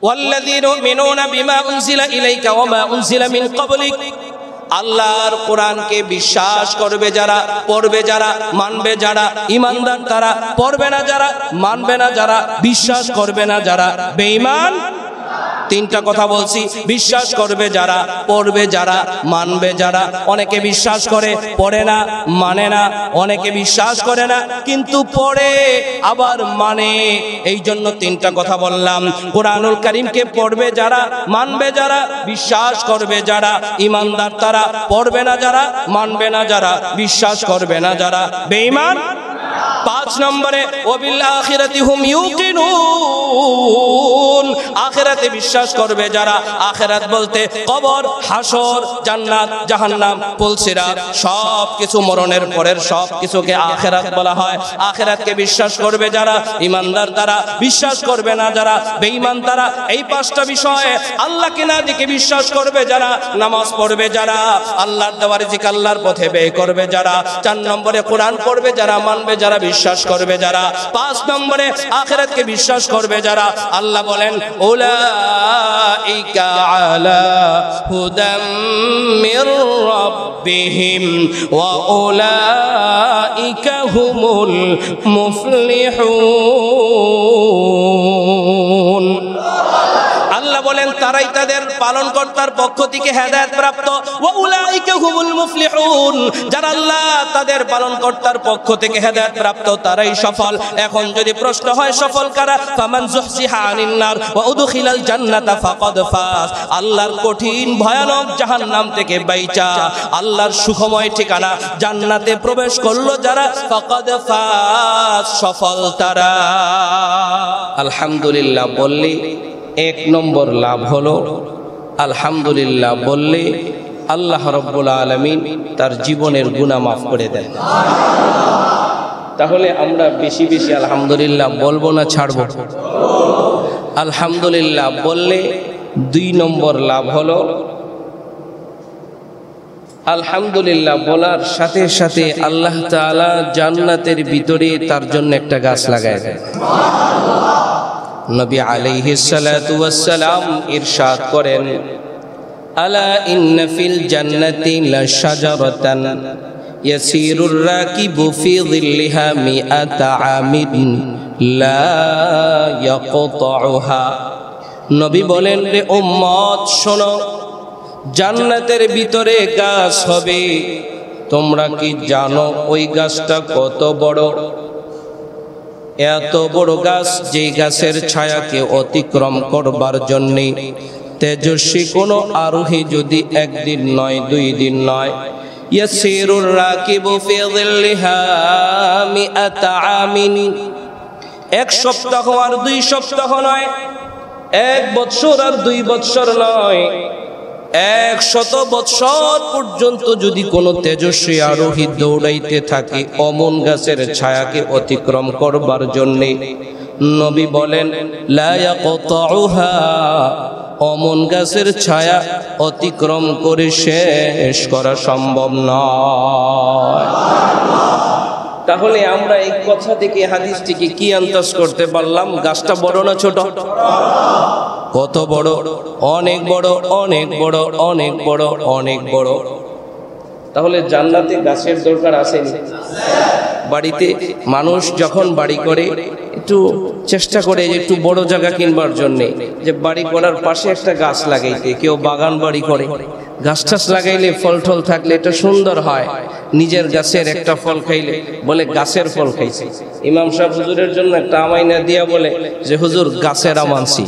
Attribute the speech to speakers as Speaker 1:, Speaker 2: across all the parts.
Speaker 1: ওয়াল্লাযীনা ইউমিনুনা বিমা উনজিলা ইলাইকা ওয়া মা উনজিলা মিন ক্বাবলিক, আল্লাহর কোরআনকে বিশ্বাস করবে যারা, পড়বে যারা, মানবে যারা, ঈমানদার তারা, পড়বে না যারা, মানবে না যারা, বিশ্বাস করবে না যারা, বেঈমান। তিনটা কথা বলছি, বিশ্বাস করবে যারা, পড়বে যারা, মানবে যারা। অনেকে বিশ্বাস করে পড়ে না, মানে না, অনেকে বিশ্বাস করে না কিন্তু পড়ে আবার মানে। এই জন্য তিনটা কথা বললাম। কোরআনুল কারীমকে পড়বে যারা, মানবে যারা, বিশ্বাস করবে যারা, ঈমানদার তারা, পড়বে না যারা, মানবে না যারা, বিশ্বাস করবে না যারা, বেঈমান। 5 নম্বরে ওয়াবিল আখিরাতি হুম ইউকিনুন, আখিরাতে বিশ্বাস করবে যারা। আখিরাত বলতে কবর, হাসর, জান্নাত, জাহান্নাম, পুলসিরাত, সব কিছু মরণের পরের সব কিছুকে আখিরাত বলা হয়। আখিরাতকে বিশ্বাস করবে যারা, ঈমানদার তারা, বিশ্বাস করবে না যারা, বেঈমান তারা। এই 5টা বিষয়ে আল্লাহকে না দেখে বিশ্বাস করবে যারা, নামাজ পড়বে যারা, আল্লাহর দেওয়া রিজিক আল্লাহর পথে ব্যয় করবে যারা। 4 নম্বরে কোরআন পড়বে যারা, মানবে যারা, বিশ্বাস করবে যারা। 5 নম্বরে আখিরাতকে বিশ্বাস করবে যারা। আল্লাহ বলেন উলাইকা আলা হুদাম মির রাব্বিহিম ওয়া উলাইকা হুমুল মুফলিহুন। আল্লাহ বলেন তারাই তাদের পালনকর্তার পক্ষ থেকে হেদায়েত প্রাপ্ত। ওয়া উলাইকা হুমুল মুফলিহুন, যারা আল্লাহ তাদের পালনকর্তার পক্ষ থেকে হেদায়েত প্রাপ্ত তারাই সফল। এখন যদি প্রশ্ন হয় সফল কারা? ফামান যুহজিহা আনিন নার ওয়া উদখিলাল জান্নাতা ফাকাদ ফাজ, আল্লাহর কঠিন ভয়ানক জাহান্নাম থেকে বাইচা আল্লাহর সুখময় ঠিকানা জান্নাতে প্রবেশ করলো যারা, ফাকাদ ফাজ, সফল তারা। আলহামদুলিল্লাহ বললে 1 নম্বর লাভ হলো, আলহামদুলিল্লাহ বললে আল্লাহ রাব্বুল আলামিন তার জীবনের গুনাহ মাফ করে দেন। তাহলে আমরা বেশি বেশি আলহামদুলিল্লাহ বলবো না ছাড়বো? আলহামদুলিল্লাহ বললে 2 নম্বর লাভ হলো, আলহামদুলিল্লাহ বলার সাথে সাথে আল্লাহ তাআলা জান্নাতের ভিতরে তার জন্য একটা গাছ লাগায় দেন। নবী আলাইহিস সালাতু ওয়াস সালাম ইরশাদ করেন, আলা ইন্না ফিল জান্নাতি লাশাজারাতান ইয়াসিরুর রাকিবু ফি যিল্লিহা মিআতা আমিন লা ইয়াকতাউহা। নবী বলেন, রে উম্মত শোনো, জান্নাতের ভিতরে গাছ হবে। তোমরা কি জানো ওই গাছটা কত বড়? এত বড় গাছ, যেই গাছের ছায়াকে অতিক্রম করবার জন্য তেজস্বী কোনো আরোহী যদি 1 দিন নয়, 2 দিন নয়, ইয়াসিরুর রাকিবু ফি যিল্লিহা মিআতা আমিন, 1 সপ্তাহ আর 2 সপ্তাহ নয়, 1 বৎসর আর 2 বৎসর নয়, 100 বৎসর পর্যন্ত যদি কোনো তেজস্বী আরোহী দৌড়াইতে থাকে অমন গাছের ছায়াকে অতিক্রম করবার জন্যে, নবী বলেন লা ইয়াকতাউহা, অমন গাছের ছায়া অতিক্রম করে শেষ করা সম্ভব নয়। তাহলে আমরা এই কথা থেকে, হাদিস থেকে কি আন্দাজ করতে পারলাম? গাছটা বড় না ছোট? কত বড়? অনেক বড়, অনেক বড়, অনেক বড়, অনেক বড়। তাহলে জান্নাতে গাছের দরকার আছে না? বাড়িতে মানুষ যখন বাড়ি করে একটু চেষ্টা করে যে একটু বড় জায়গা কিনবার জন্য, যে বাড়ি করার পাশে একটা গাছ লাগাইতে। কেউ বাগান বাড়ি করে, গাছ টাছ লাগাইলে ফল টল থাকলে এটা সুন্দর হয়। নিজের গাছের একটা ফল খাইলে বলে গাছের ফল খাইছে। ইমাম সাহেব হুজুরের জন্য একটা আমাইনা দিয়া বলে যে হুজুর গাছের আম আনছি।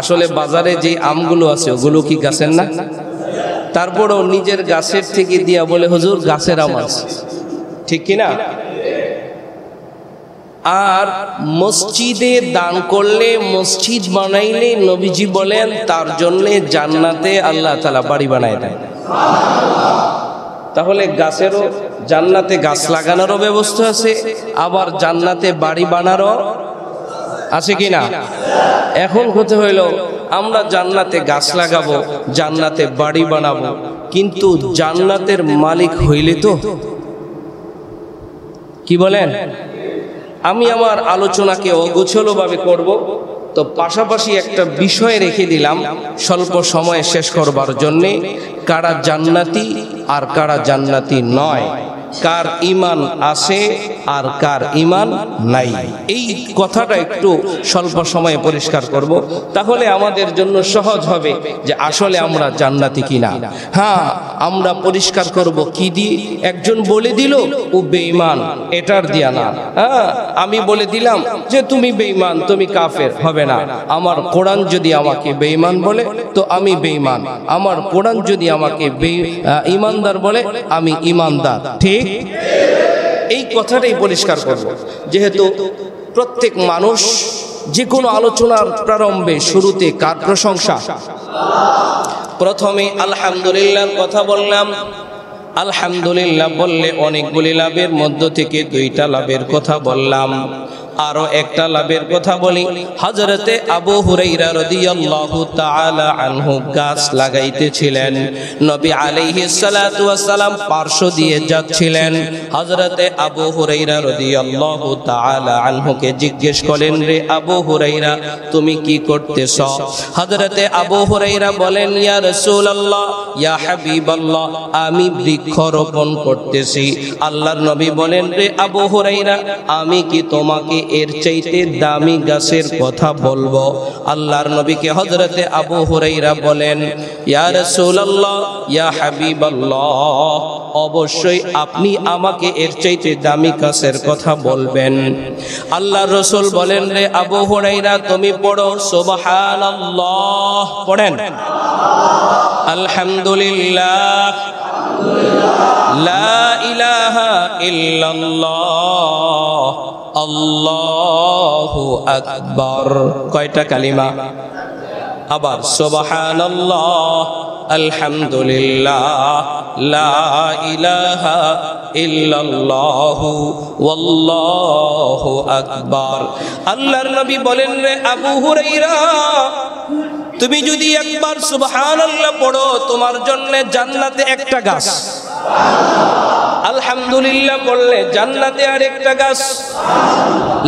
Speaker 1: আসলে বাজারে যে আমগুলো আছে ওগুলো কি গাছের না? তারপরেও নিজের গাছের থেকে দিয়া বলে হুজুর গাছের আম আনছি। ঠিক কিনা? আর মসজিদে দান করলে, মসজিদ বানাইলে নবীজি বলেন তার জন্য জান্নাতে আল্লাহ তাআলা বাড়ি বানায় দেন। তাহলে গাছেরও, জান্নাতে গাছ লাগানোরও ব্যবস্থা আছে, আবার জান্নাতে বাড়ি বানারও আছে কিনা? এখন হতে হইল আমরা জান্নাতে গাছ লাগাবো, জান্নাতে বাড়ি বানাবো, কিন্তু জান্নাতের মালিক হইলে তো। কি বলেন? আমি আমার আলোচনাকে অগোছালোভাবে করব, তো পাশাপাশি একটা বিষয় রেখে দিলাম স্বল্প সময়ে শেষ করবার জন্যে, কারা জান্নাতি আর কারা জান্নাতি নয়, কার ঈমান আছে আর কার ঈমান নাই, এই কথাটা একটু স্বল্প সময়ে পরিষ্কার করব, তাহলে আমাদের জন্য সহজ হবে যে আসলে আমরা জান্নাতি কিনা। হ্যাঁ, আমরা পরিষ্কার করব কি দিয়ে? একজন বলে দিল ও বেঈমান, এটার দিয়া না। হ্যাঁ, আমি বলে দিলাম যে তুমি বেঈমান, তুমি কাফের, হবে না। আমার কোরআন যদি আমাকে বেঈমান বলে তো আমি বেঈমান, আমার কোরআন যদি আমাকে ঈমানদার বলে আমি ঈমানদার। ঠিক এই কথাটাই পরিষ্কার করব, যেহেতু প্রত্যেক মানুষ যে কোনো আলোচনার প্রারম্ভে শুরুতে কার প্রশংসা? প্রথমে আলহামদুলিল্লাহর কথা বললাম। আলহামদুলিল্লাহ বললে অনেকগুলি লাভের মধ্য থেকে দুইটা লাভের কথা বললাম, আরো একটা লাভের কথা বলি। হযরতে আবু হুরায়রা রাদিয়াল্লাহু তাআলা আনহু গাছ লাগাইতেছিলেন, নবী আলাইহিস সালাতু ওয়াস সালাম পার্শ্ব দিয়ে যাচ্ছিলেন। হযরতে আবু হুরায়রা রাদিয়াল্লাহু তাআলা আনহুকে জিজ্ঞেস করলেন, রে আবু হুরায়রা তুমি কি করতেছ? হযরতে আবু হুরায়রা বলেন, ইয়া রাসূলুল্লাহ, ইয়া হাবিবাল্লাহ, আমি বৃক্ষরোপণ করতেছি। আল্লাহর নবী বলেন, রে আবু হুরায়রা আমি কি তোমাকে এর চাইতে দামি গাছের কথা বলবো? আল্লাহর নবীকে হযরতে আবু হুরায়রা বলেন, ইয়া রাসূলুল্লাহ, ইয়া হাবিবাল্লাহ, অবশ্যই আপনি আমাকে এর চাইতে দামি গাছের কথা বলবেন। আল্লাহর রাসূল বলেন, রে আবু হুরায়রা তুমি পড়ো সুবহানাল্লাহ, পড়েন আলহামদুলিল্লাহ, লা ইলাহা ইল্লাল্লাহ, আল্লাহু আকবার। কয়টা কালিমা? আবার সুবহানাল্লাহ, আলহামদুলিল্লাহ, লা ইলাহা ইল্লাল্লাহ, ওয়াল্লাহু আকবার। আল্লাহর নবী বলেন, রে আবু হুরায়রা তুমি যদি একবার সুবহানাল্লাহ পড়ো তোমার জন্য জান্নাতে একটা গাছ, আলহামদুলিল্লাহ পড়লে জান্নাতে আরেকটা গাছ,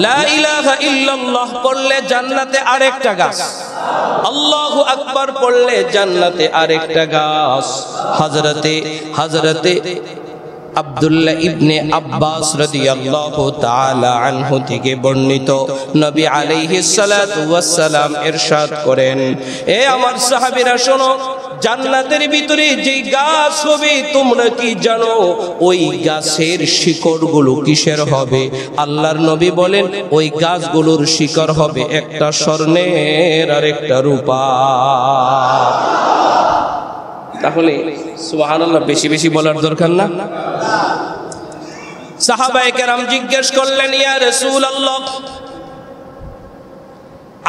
Speaker 1: লা ইলাহা ইল্লাল্লাহ পড়লে জান্নাতে আরেকটা গাছ, আল্লাহু আকবার পড়লে জান্নাতে আরেকটা গাছ। হযরতে আব্দুল্লাহ ইবনে আব্বাস রাদিয়াল্লাহু তাআলা আনহু থেকে বর্ণিত, নবী আলাইহিস সালাতু ওয়াস সালাম ইরশাদ করেন, এ আমার সাহাবীরা শোনো, জান্নাতের ভিতরে যে গাছ হবে তোমরা কি জানো ওই গাছের শিকড়গুলো কিসের হবে? আল্লাহর নবী বলেন, ওই গাছগুলোর শিকড় হবে একটা স্বর্ণের আর একটা রূপা। তাহলে সুবহানাল্লাহ বেশি বেশি বলার দরকার না? সাহাবায়ে কেরাম জিজ্ঞেস করলেন, ইয়া রাসূলুল্লাহ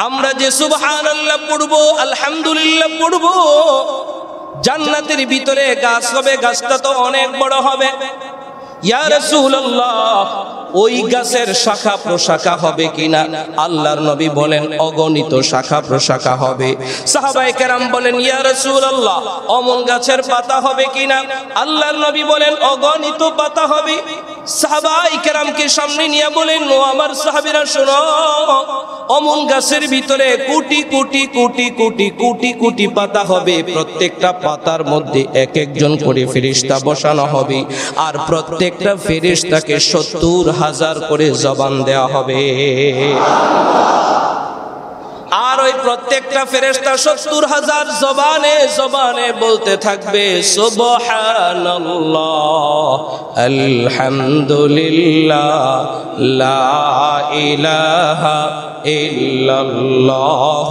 Speaker 1: আমরা যে সুবহানাল্লাহ পড়বো, আলহামদুলিল্লাহ পড়বো, জান্নাতের ভিতরে গাছ হবে, গাছটা তো অনেক বড় হবে। ইয়া রাসূলুল্লাহ ওই গাছের শাখা প্রশাখা হবে কিনা? আল্লাহর নবী বলেন, অগণিত শাখা প্রশাখা হবে। সাহাবায়ে কেরাম বলেন, ইয়া রাসূলুল্লাহ অমন গাছের পাতা হবে কিনা? আল্লাহর নবী বলেন, অগণিত পাতা হবে। সাহাবায়ে কেরামকে সামনে নিয়ে বলেন, ও আমার সাহাবীরা শোনো, অমন গাছের ভিতরে কোটি কোটি কোটি কোটি কোটি কোটি পাতা হবে, প্রত্যেকটা পাতার মধ্যে এক একজন করে ফেরেশতা বসানো হবে, আর প্রত্যেকটা ফেরেশতাকে ৭০,০০০ করে জবান দেওয়া হবে। আর ওই প্রত্যেকটা ফেরেশতা ৭০,০০০ জবানে জবানে বলতে থাকবে, সুবহানাল্লাহ, আলহামদুলিল্লাহ, লা ইলাহা ইল্লাল্লাহ,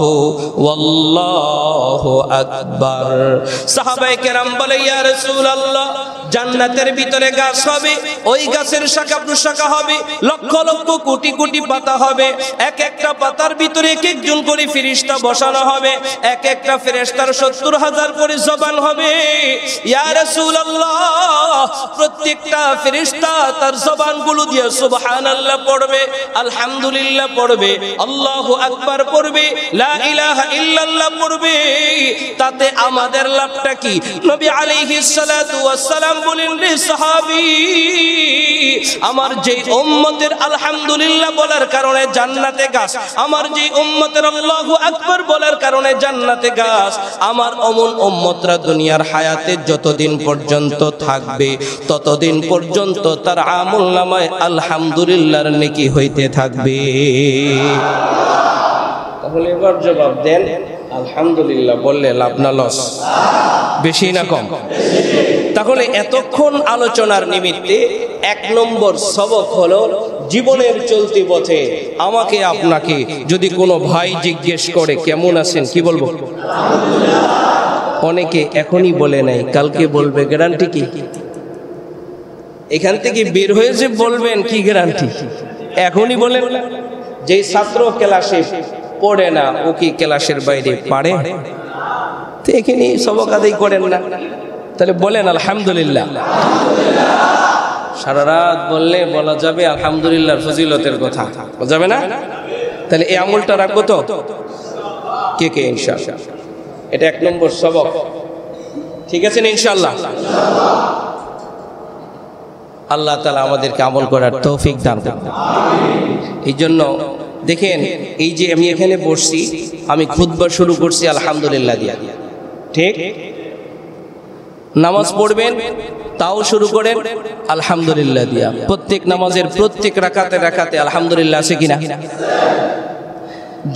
Speaker 1: ওয়াল্লাহু আকবার। সাহাবায়ে কেরাম বলে, ইয়া রাসূলুল্লাহ জান্নাতের ভিতরে গাছ হবে, ওই গাছের শাখা প্রশাখা হবে, লক্ষ লক্ষ কোটি কোটি পাতা হবে, এক একটা পাতার ভিতরে এক একজন করে ফেরেশতা বসানো হবে, এক একটা ফেরেশতার ৭০,০০০ করে জবান হবে। ইয়া রাসূলুল্লাহ প্রত্যেকটা ফেরেশতা তার জবানগুলো দিয়ে সুবহানাল্লাহ পড়বে, আলহামদুলিল্লাহ পড়বে, আল্লাহু আকবার পড়বে, লা ইলাহা ইল্লাল্লাহ পড়বে। তাতে আমাদের লাভটা কি? নবী আলাইহিস সালাতু ওয়াস সালাম সালাম বলেন, রে সাহাবী, আমার যে উম্মতের আলহামদুলিল্লাহ বলার কারণে জান্নাতে গাছ, আমার যে উম্মতের আল্লাহু আকবার বলার কারণে জান্নাতে গাছ, আমার অমন উম্মতরা দুনিয়ার হায়াতে যতদিন পর্যন্ত থাকবে ততদিন পর্যন্ত তার আমলনামায় আলহামদুলিল্লাহর নেকি হইতে থাকবে। তাহলে এবার জবাব দেন, আলহামদুলিল্লাহ বললে লাভ না লস? বেশি না কম? তাহলে এতক্ষণ আলোচনার নিমিত্তে 1 নম্বর সবক হলো, জীবনের চলতি পথে আমাকে আপনাকে যদি কোনো ভাই জিজ্ঞেস করে কেমন আছেন, কি বলবো? অনেকে এখনই বলে নাই, কালকে বলবে, গ্যারান্টি কি? এখান থেকে বের হয়ে যে বলবেন, কি গ্যারান্টি? এখনই বলেন। যেই ছাত্র ক্লাসে পড়ে না, ও কি ক্লাসের বাইরে পারে? তো এখানে সবক আদায় করেন না, তাহলে বলেন আলহামদুলিল্লাহ। সারা রাত বললে বলা যাবে আলহামদুলিল্লাহর ফজিলতের কথা, বলা যাবে না? তাহলে এই আমলটা রাখবো তো কে কে? ইনশাআল্লাহ এটা 1 নম্বর সবক, ঠিক আছে না? ইনশাআল্লাহ আল্লাহ তাআলা আমাদেরকে আমল করার তৌফিক দান করুন। এই জন্য দেখেন, এই যে আমি এখানে বসছি, আমি খুতবা শুরু করছি আলহামদুলিল্লাহ দিয়া, ঠিক? নামাজ পড়বেন তাও শুরু করেন আলহামদুলিল্লাহ দিয়া। প্রত্যেক নামাজের প্রত্যেক রাকাতে রাকাতে আলহামদুলিল্লাহ আছে কিনা?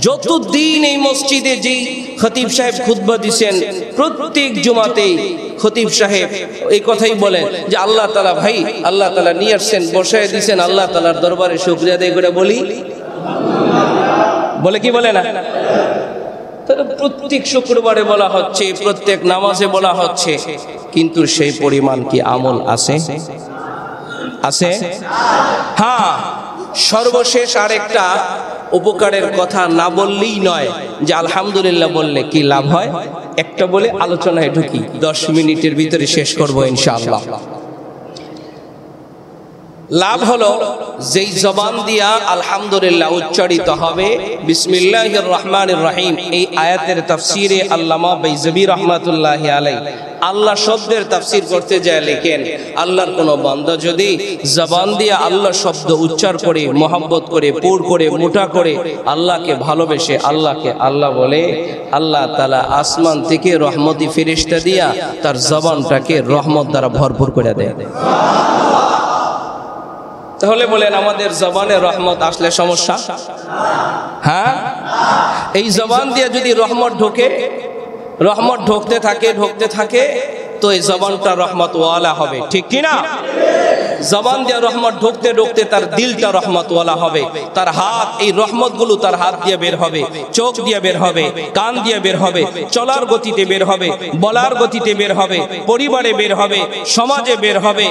Speaker 1: যতদিন এই মসজিদে যেই খতিব সাহেব খুতবা দিচ্ছেন, প্রত্যেক জুমাতেই খতিব সাহেব এই কথাই বলেন যে আল্লাহ তাআলা, ভাই আল্লাহ তাআলা নিয়ে আসছেন, বসায় দিচ্ছেন, আল্লাহ তাআলার দরবারে শুকরিয়া আদায় করে বলি, বলে কি বলে না? প্রত্যেক শুক্রবারে বলা হচ্ছে, প্রত্যেক নামাজে বলা হচ্ছে, কিন্তু সেই পরিমাণ কি আমল আছে? আছে? হ্যাঁ, সর্বশেষ আরেকটা উপকারের কথা না বললেই নয়, যে আলহামদুলিল্লাহ বললে কি লাভ হয়, একটা বলে আলোচনায় ঢুকি, 10 মিনিটের ভিতরে শেষ করব ইনশাআল্লাহ। লাভ হলো, যেই জবান দিয়া আলহামদুলিল্লাহ উচ্চারিত হবে, বিসমিল্লাহির রহমানির রহিম, এই আয়াতের তাফসিরে আল্লামা বাইজাবি রাহমাতুল্লাহি আলাইহি আল্লাহ শব্দের তাফসির করতে যায় লেখেন, আল্লাহর কোনো বান্দা যদি জবান দিয়ে আল্লাহ শব্দ উচ্চার করে, মোহাব্বত করে, পুর করে, মোটা করে, আল্লাহকে ভালোবেসে আল্লাহকে আল্লাহ বলে, আল্লাহ তাআলা আসমান থেকে রহমতি ফেরেশতা দিয়া তার জবানটাকে রহমত দ্বারা ভরপুর করে দেয়। তাহলে বলেন, আমাদের জবানে রহমত আসলে সমস্যা? হ্যাঁ, এই জবান দিয়ে যদি রহমত ঢোকে, রহমত ঢোকতে থাকে, তো এই জবানটা রহমত ওয়ালা হবে, ঠিক কি না? জবান দিয়ে রহমত ঢোকতে তার দিলটা রহমত ওয়ালা হবে, তার হাত, এই রহমতগুলো তার হাত দিয়ে বের হবে, চোখ দিয়ে বের হবে, কান দিয়ে বের হবে, চলার গতিতে বের হবে, বলার গতিতে বের হবে, পরিবারে বের হবে, সমাজে বের হবে,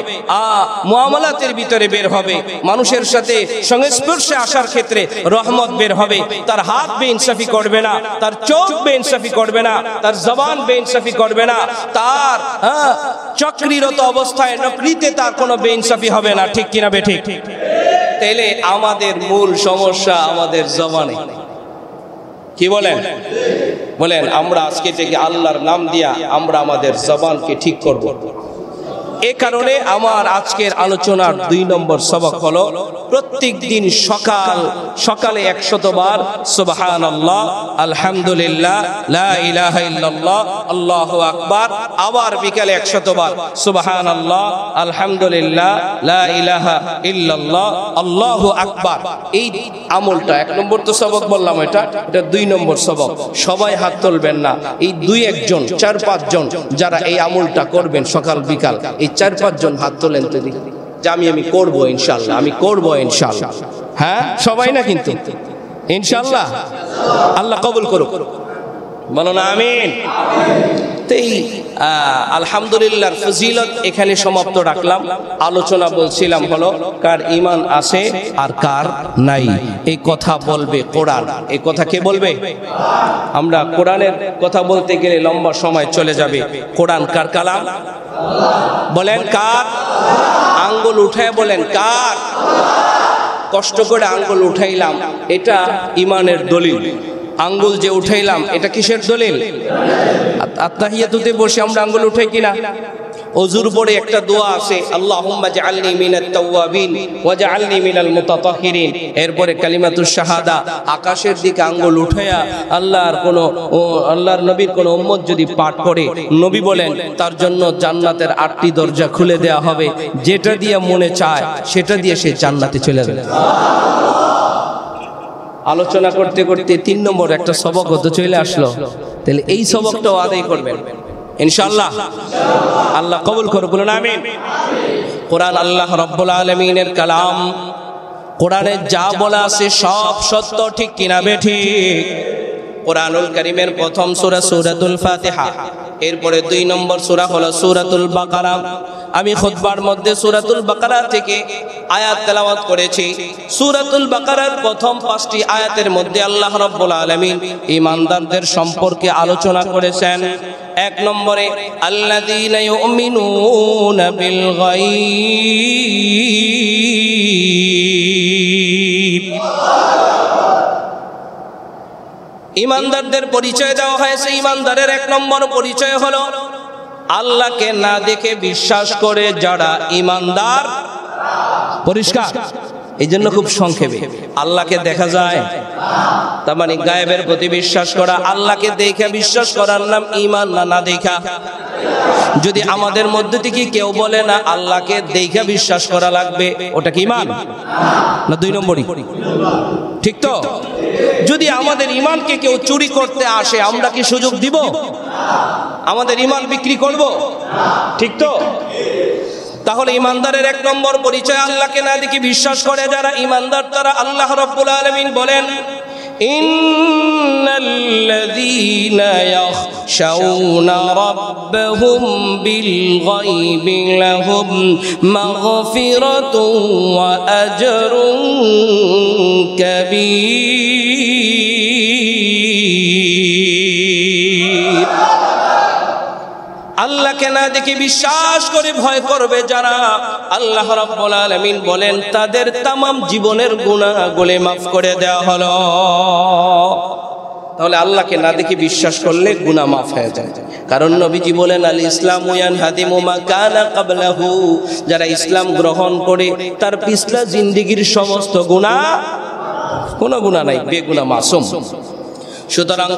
Speaker 1: মুআমালাতের ভিতরে বের হবে, মানুষের সাথে সংস্পর্শে আসার ক্ষেত্রে রহমত বের হবে। তার হাত বেইনসাফি করবে না, তার চোখ বেইনসাফি করবে না, তার জবান বেইনসাফি করবে না, তার চক্রিরত অবস্থায় নকরিতে তার কোনো বেইনসাফি হবে না, ঠিক কিনা বে ঠিক? তাহলে আমাদের মূল সমস্যা আমাদের জবানে, কি বলেন? বলেন, আমরা আজকে থেকে আল্লাহর নাম দিয়া আমরা আমাদের জবানকে ঠিক করব। এ কারণে আমার আজকের আলোচনার 2 নম্বর সবক হলো, প্রত্যেক দিন সকালে 100 বার সুবহানাল্লাহ, আলহামদুলিল্লাহ, লা ইলাহা ইল্লাল্লাহ, আল্লাহু আকবার, আবার বিকালে 100 বার সুবহানাল্লাহ, আলহামদুলিল্লাহ, লা ইলাহা ইল্লাল্লাহ, আল্লাহু আকবার। এই আমলটা 1 নম্বর তো সবক বললাম, এটা 2 নম্বর সবক। সবাই হাত তুলবেন না, এই 2-1 জন, 4-5 জন যারা এই আমলটা করবেন সকাল বিকাল, এই 4-5 জন হাত তোলেন তো দেখি, যে আমি করবো ইনশাআল্লাহ, আমি করবো ইনশাআল্লাহ। হ্যাঁ, সবাই না কিন্তু, ইনশাআল্লাহ। আল্লাহ কবুল করুক, বলো না আমিন। তো এই আলহামদুলিল্লাহর ফজিলত এখানে সমাপ্ত রাখলাম। আলোচনা বলছিলাম হলো, কার ঈমান আছে আর কার নাই, এই কথা বলবে কোরআন। এই কথা কে বলবে? আমরা কোরআনের কথা বলতে গেলে লম্বা সময় চলে যাবে। কোরআন কার কালাম? বলেন কার? আঙ্গুল উঠায় বলেন কার? কষ্ট করে আঙ্গুল উঠাইলাম, এটা ঈমানের দলিল। আঙ্গুল যে উঠাইলাম, এটা কিসের দলিল? আত্তাহিয়াতুতে বসে আমরা আঙ্গুল উঠাই কিনা? ওযুর পরে একটা দোয়া আছে, আল্লাহুম্মা জাআলনি মিনাত তাওয়াবিন ওয়া জাআলনি মিনাল মুতাতাহহিরিন। এরপরে কালিমাতুশ শাহাদা, আকাশের দিকে আঙ্গুল উঠায়া আল্লাহর নবীর কোন উম্মত যদি পাঠ করে, নবী বলেন তার জন্য জান্নাতের 8টি দরজা খুলে দেয়া হবে, যেটা দিয়ে মনে চায় সেটা দিয়ে সে জান্নাতে চলে যাবে। আলোচনা করতে করতে 3 নম্বর একটা সবক হতে চলে আসলো, তাহলে এই সবকটাও আদায় করবেন ইনশাআল্লাহ। আল্লাহ কবুল করুন, বলুন আমিন। কোরআন আল্লাহ রাব্বুল আলামিনের কালাম, কোরআনে যা বলা আছে সব সত্য, ঠিক কিনা বেঠিক? কোরআনুল কারীমের প্রথম সূরা সূরাতুল ফাতিহা, এরপরে 2 নম্বর সূরা হলো সূরাতুল বাকারা। আমি খুতবার মধ্যে সূরাতুল বাকারা থেকে আয়াত তেলাওয়াত করেছি। সূরাতুল বাকারার প্রথম 5টি আয়াতের মধ্যে আল্লাহ রাব্বুল আলামিন ঈমানদারদের সম্পর্কে আলোচনা করেছেন। 1 নম্বরে আল্লাযীনা ইউমিনুনা বিল গায়ব, ঈমানদারদের পরিচয় দেওয়া হয়েছে। ঈমানদারের 1 নম্বর পরিচয় হলো আল্লাহকে না দেখে বিশ্বাস করে যারা ঈমানদার। পরিষ্কার? এই জন্য খুব সংক্ষেপে, আল্লাহকে দেখা যায় তার মানে গায়েবের প্রতি বিশ্বাস করা। আল্লাহকে দেখে বিশ্বাস করার নাম ঈমান, না দেখা? যদি আমাদের মধ্যে থেকে কেউ বলে না আল্লাহকে দেখে বিশ্বাস করা লাগবে, ওটা কি ঈমান না 2 নম্বরই? ঠিক তো? যদি আমাদের ঈমানকে কেউ চুরি করতে আসে, আমরা কি সুযোগ দিব? আমাদের ঈমান বিক্রি করব? ঠিক তো? তাহলে ঈমানদারের 1 নম্বর পরিচয় আল্লাহকে না দেখে বিশ্বাস করে যারা ঈমানদার, তারা আল্লাহ রাব্বুল আলামিন বলেন ইন্নাল্লাযীনা ইয়াখশাউনা রাব্বাহুম বিল গায়বি লাহুম মাগফিরাতুন ওয়া আজরুন কাবীর। আল্লাহকে না দেখে বিশ্বাস করে ভয় করবে যারা, আল্লাহ রাব্বুল আলামিন বলেন তাদের तमाम জীবনের গুনাহগুলো maaf করে দেওয়া হলো। তাহলে আল্লাহকে না দেখে বিশ্বাস করলে গুনাহ maaf হয়ে যায়, কারণ নবীজি বলেন আল ইসলামু ইয়ানহাদিমু মা কানা ক্বাবলাহু, যারা ইসলাম গ্রহণ করে তার পিছলা জিন্দেগীর সমস্ত গুনাহ, কোনো গুনাহ নাই, বেগুনাহ মাসুম। সুতরাং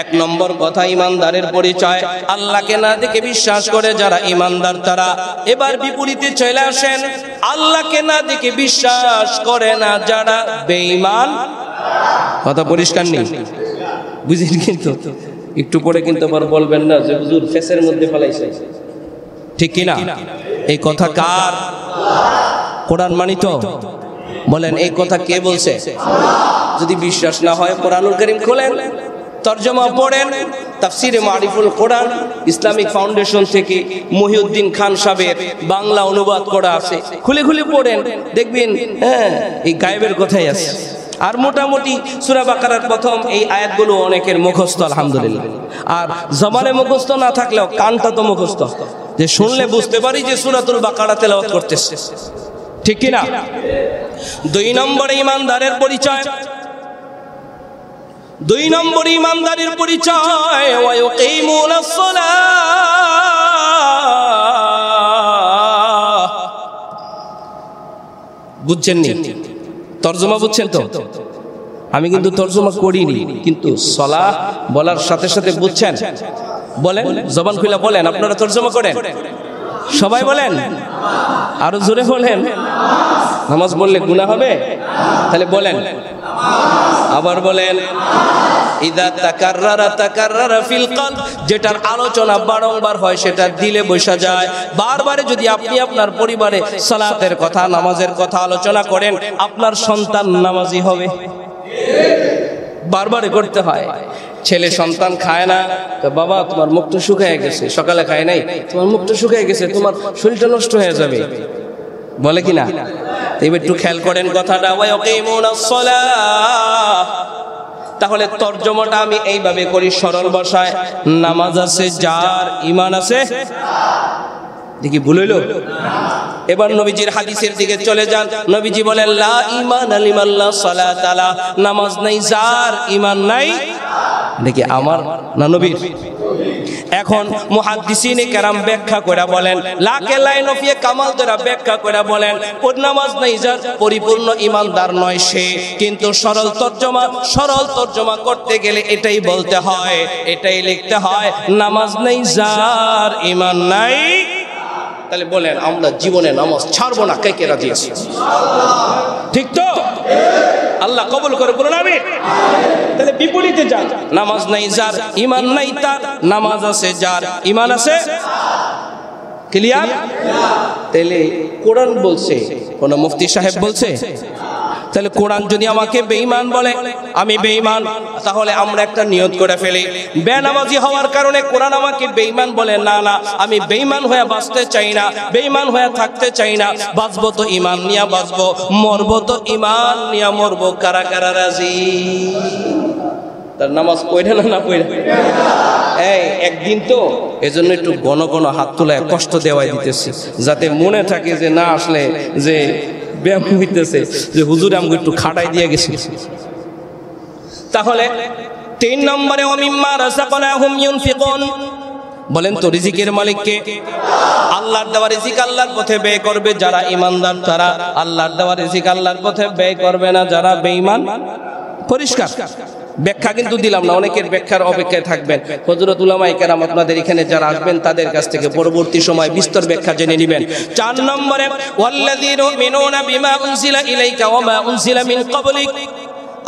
Speaker 1: 1 নম্বর কথা ঈমানদারের পরিচয় আল্লাহকে না দেখে বিশ্বাস করে যারা ঈমানদার তারা। এবার বিপরীতে চলে আসেন, আল্লাহকে না দেখে বিশ্বাস করে না যারা বেঈমান। কথা পরিষ্কার নেই? বুঝেন? কিন্তু একটু পরে কিন্তু আবার বলবেন না যে হুজুর ফেসের মধ্যে ফলাইছে, ঠিক কি না? এই কথা কার? কোরআন মানি তো? বলেন এই কথা কে বলছে? যদি বিশ্বাস না হয় কোরআনুল কারীম খোলেন, তরজমা পড়েন। তাফসিরে মারিফুল কোরআন ইসলামিক ফাউন্ডেশন থেকে মহিউদ্দিন খান সাহেবের বাংলা অনুবাদ করা আছে, খুলে খুলে পড়েন, দেখবেন হ্যাঁ এই গায়েবের কথাই আছে। আর মোটামুটি সূরা বাকারার প্রথম এই আয়াতগুলো অনেকের মুখস্থ আলহামদুলিল্লাহ। আর জবানে মুখস্থ না থাকলেও কানটা তো মুখস্থ, যে শুনলে বুঝতে পারি যে সূরাতুল বাকারা তেলাওয়াত করতেছে, ঠিক কি না? 2 নম্বর ঈমানদারের পরিচয়, 2 নম্বর ঈমানদারের পরিচয় ওয়া ইউকিমুনাস সালাহ। বুঝছেন নি? তরজমা বুঝছেন তো? আমি কিন্তু তরজমা করিনি, কিন্তু সালাহ বলার সাথে সাথে বুঝছেন? বলেন, জবান খুলে বলেন, আপনারা তরজমা করেন? সবাই বলেন, আরো জোরে বলেন। নামাজ বললে গুনাহ হবে? তাহলে বলেন, আবার বলেন। ইদা তাকাররারা ফিল কলব, যেটার আলোচনা বারংবার হয় সেটা দিলে বসা যায়। বারবার যদি আপনি আপনার পরিবারে সালাতের কথা, নামাজের কথা আলোচনা করেন, আপনার সন্তান নামাজি হবে। বারবার করতে হয়। ছেলে সন্তান খায় না, তো বাবা তোমার মুখ তো শুকিয়ে গেছে, সকালে খায় নাই, তোমার মুখ তো শুকিয়ে গেছে, তোমার শরীরটা নষ্ট হয়ে যাবে, বলে কিনা? এবার একটু খেয়াল করেন কথাটা, ওয়া ইয়াকিমুনাস সালাহ। তাহলে তরজমাটা আমি এইভাবে করি সরল ভাষায়, নামাজ আছে যার, ঈমান আছে, দেখি ভুল হইল? এবার নবীজির হাদিসের দিকে চলে যান। নবীজি বলেন লা ঈমানা লিমান লা সালাতা লা, নামাজ নাই যার, ঈমান নাই। দেখি আমার না নবীর? এখন মুহাদ্দিসিনে কেরাম ব্যাখ্যা করে বলেন, লাকে লাইন অফিয়ে কামাল দ্বারা ব্যাখ্যা করে বলেন, নামাজ নাই যার পরিপূর্ণ ইমানদার নয় সে। কিন্তু সরল তর্জমা করতে গেলে এটাই বলতে হয়, এটাই লিখতে হয়, নামাজ নেই যার ইমান নাই। তাহলে বলেন আমরা জীবনে নামাজ ছাড়বো না, কে কে রাজি আছে? ঠিক তো? আল্লাহ কবুল করে বলুন আমিন। তাহলে বিপরীতে যান, নামাজ নাই যার ইমান নাই তার, নামাজ আছে যার ইমান আছে। ক্লিয়ার? তাহলে কোরআন বলছে, কোন মুফতি সাহেব বলছে? তাহলে কোরআন যদি আমাকে বেঈমান বলে, আমি বেঈমান, তাহলে আমরা একটা নিয়ত করে ফেলি, বেনামাজি হওয়ার কারণে কোরআন আমাকে বেঈমান বলে, না না আমি বেঈমান হয়ে বাঁচতে চাই না, বেঈমান হয়ে থাকতে চাই না, বাঁচবো তো ইমান নিয়ে বাঁচবো, মরবো তো ইমান নিয়ে মরবো। কারা কারা রাজি? তার নামাজ পড়ে না পড়ে? এই একদিন তো এজন্য একটু ঘন ঘন হাত তোলা কষ্ট দেওয়াই দিতেছি, যাতে মনে থাকে যে না আসলে যে ব্যায়াম হইতেছে, যে হুজুর আমাকে একটু খাটাই দিয়ে গেছে। তাহলে 3 নম্বরে ওমিম্মা রাযাকনাহুম ইউনফিকুন। বলেন তো রিজিকের মালিক কে? আল্লাহর দেওয়া রিজিক আল্লাহর পথে ব্যয় করবে যারা ঈমানদার, তারা আল্লাহর দেওয়া রিজিক আল্লাহর পথে ব্যয় করবে না যারা বেঈমান। পরিষ্কার ব্যাখ্যা কিন্তু দিলাম না, অনেকের ব্যাখ্যার অপেক্ষায় থাকবেন। হযরত উলামায়ে কেরাম আপনাদের এখানে যারা আসবেন তাদের কাছ থেকে পরবর্তী সময় বিস্তর ব্যাখ্যা জেনে নেবেন। 4 নম্বরে ওয়াল্লাযীনা মিনুনা বিমা উনজিলা ইলাইকা ওয়া মা উনজিলা মিন ক্বাবলিক।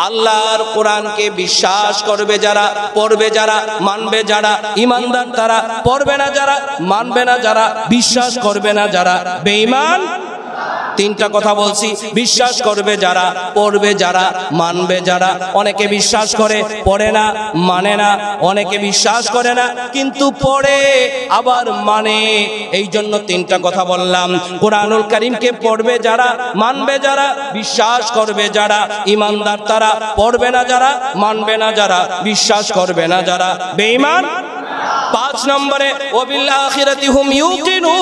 Speaker 1: আল্লাহর কোরআনকে বিশ্বাস করবে যারা, পড়বে যারা, মানবে যারা, ঈমানদার তারা, পড়বে না যারা, মানবে না যারা, বিশ্বাস করবে না যারা, বেঈমান। 3টা কথা বলছি, বিশ্বাস করবে যারা, পড়বে যারা, মানবে যারা। অনেকে বিশ্বাস করে পড়ে না, মানে না, অনেকে বিশ্বাস করে না কিন্তু পড়ে আবার মানে। এই জন্য 3টা কথা বললাম, কোরআনুল কারীমকে পড়বে যারা, মানবে যারা, বিশ্বাস করবে যারা, ঈমানদার তারা, পড়বে না যারা, মানবে না যারা, বিশ্বাস করবে না যারা, বেঈমান। 5 নম্বরে ওয়াবিল আখিরাতি হুম ইউকিনুন।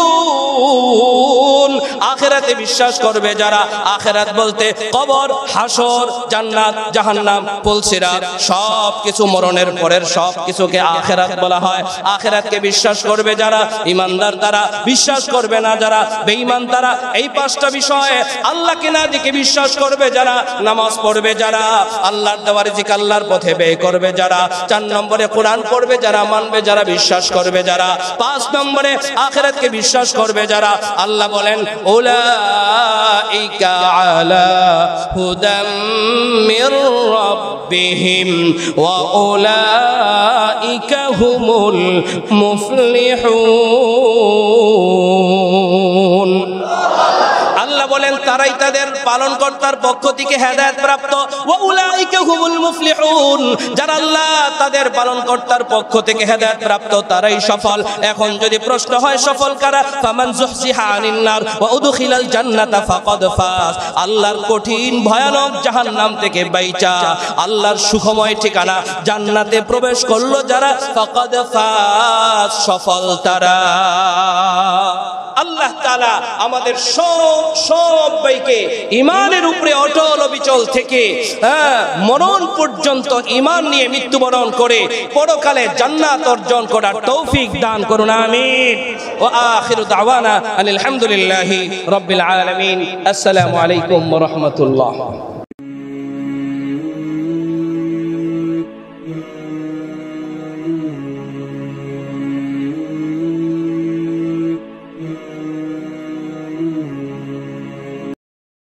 Speaker 1: আখিরাতে বিশ্বাস করবে যারা, আখিরাত বলতে কবর, হাসর, জান্নাত, জাহান্নাম, পুলসিরাত সব কিছু, মরণের পরের সব কিছুকে আখিরাত বলা হয়। আখিরাতকে বিশ্বাস করবে যারা, ঈমানদার তারা, বিশ্বাস করবে না যারা, বেঈমান তারা। এই 5টা বিষয়ে আল্লাহকে না দেখে বিশ্বাস করবে যারা, নামাজ পড়বে যারা, আল্লাহর দেওয়া রিজিক আল্লাহর পথে ব্যয় করবে যারা। 4 নম্বরে কোরআন পড়বে যারা, মানবে যারা, বিশ্বাস করবে যারা। 5 নম্বরে আখিরাতকে বিশ্বাস করবে যারা। আল্লাহ বলেন উলাইকা আলা হুদাম মির রাব্বিহিম ওয়া উলাইকা হুমুল মুফলিহুন। আল্লাহ বলেন তারাই তাদের পালনকর্তার পক্ষ থেকে হেদায়েত প্রাপ্ত, ওয়া উলাইকা হুমুল মুফলিহুন। যারা আল্লাহ তাদের পালনকর্তার পক্ষ থেকে হেদায়েত প্রাপ্ত তারাই সফল। এখন যদি প্রশ্ন হয় সফল কারা? ফামান যুহজিহা আনিন নার ওয়া উদখিলাল জান্নাতা ফাকাদ ফাজ। আল্লাহর কঠিন ভয়ানক জাহান্নাম থেকে বাইচা আল্লাহর সুখময় ঠিকানা জান্নাতে প্রবেশ করলো যারা, ফাকাদ ফাজ, সফল তারা। আল্লাহ তাআলা আমাদের সবাইকে ঈমানের উপরে অটল অবিচল থেকে মরণ পর্যন্ত ঈমান নিয়ে মৃত্যুবরণ করে পরকালে জান্নাত অর্জন করার তৌফিক দান করুন, আমিন। ওয়া আখিরু দাওয়ানা আলহামদুলিল্লাহি রাব্বিল আলামিন। আসসালামু আলাইকুম ওয়া রাহমাতুল্লাহ।